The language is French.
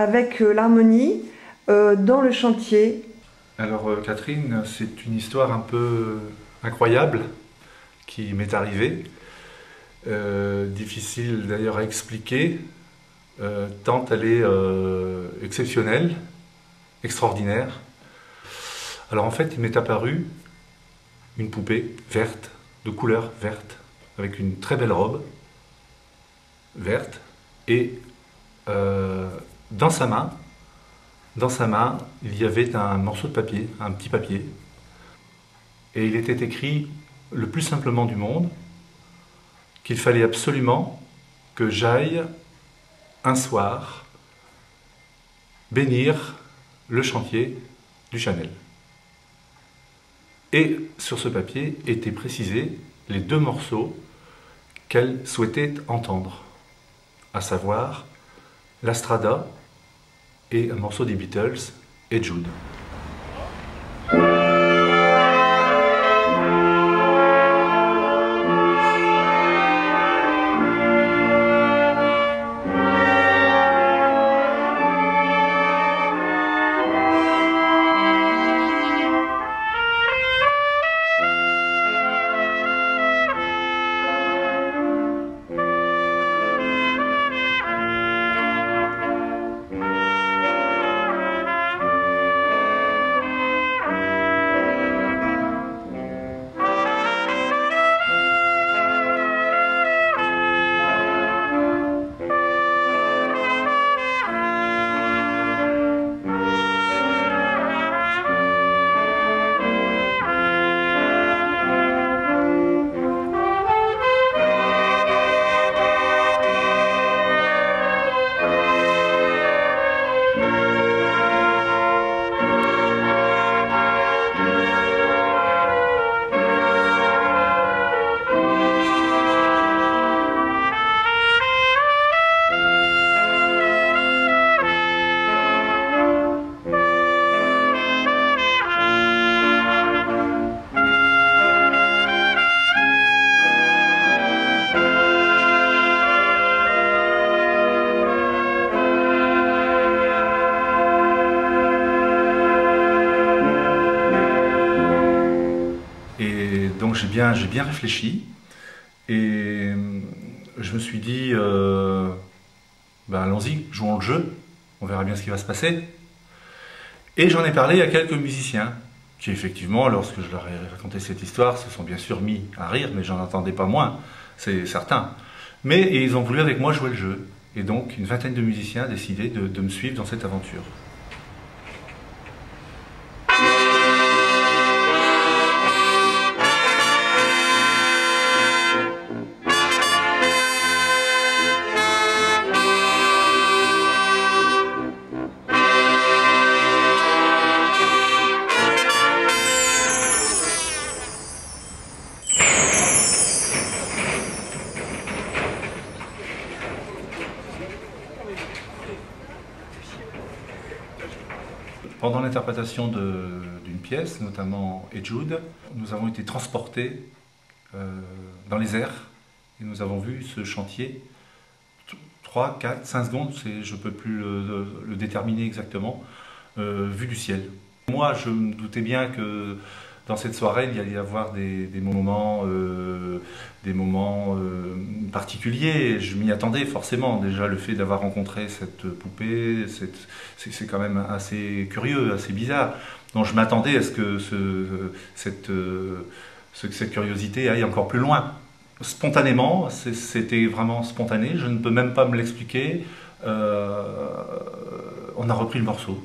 avec l'harmonie dans le chantier. Alors Catherine, c'est une histoire un peu incroyable qui m'est arrivée. Difficile d'ailleurs à expliquer, tant elle est exceptionnelle, extraordinaire. Alors en fait, il m'est apparu une poupée verte, de couleur verte, avec une très belle robe verte, et dans sa main, il y avait un morceau de papier, un petit papier, et il était écrit le plus simplement du monde qu'il fallait absolument que j'aille un soir bénir le chantier du Chanel. Et sur ce papier étaient précisés les 2 morceaux qu'elle souhaitait entendre, à savoir La Strada et un morceau des Beatles, et Jude. Donc j'ai bien réfléchi et je me suis dit, ben allons-y, jouons le jeu, on verra bien ce qui va se passer. Et j'en ai parlé à quelques musiciens qui effectivement, lorsque je leur ai raconté cette histoire, se sont bien sûr mis à rire, mais j'en entendais pas moins, c'est certain. Mais ils ont voulu avec moi jouer le jeu. Et donc une vingtaine de musiciens a décidé de me suivre dans cette aventure. Pendant l'interprétation d'une pièce, notamment Jude, nous avons été transportés dans les airs et nous avons vu ce chantier 3, 4, 5 secondes, je ne peux plus le déterminer exactement, vu du ciel. Moi, je me doutais bien que dans cette soirée, il y allait y avoir des moments particuliers. Je m'y attendais forcément. Déjà, le fait d'avoir rencontré cette poupée, c'est quand même assez curieux, assez bizarre. Donc, je m'attendais à ce que cette curiosité aille encore plus loin. Spontanément, c'était vraiment spontané. Je ne peux même pas me l'expliquer. On a repris le morceau.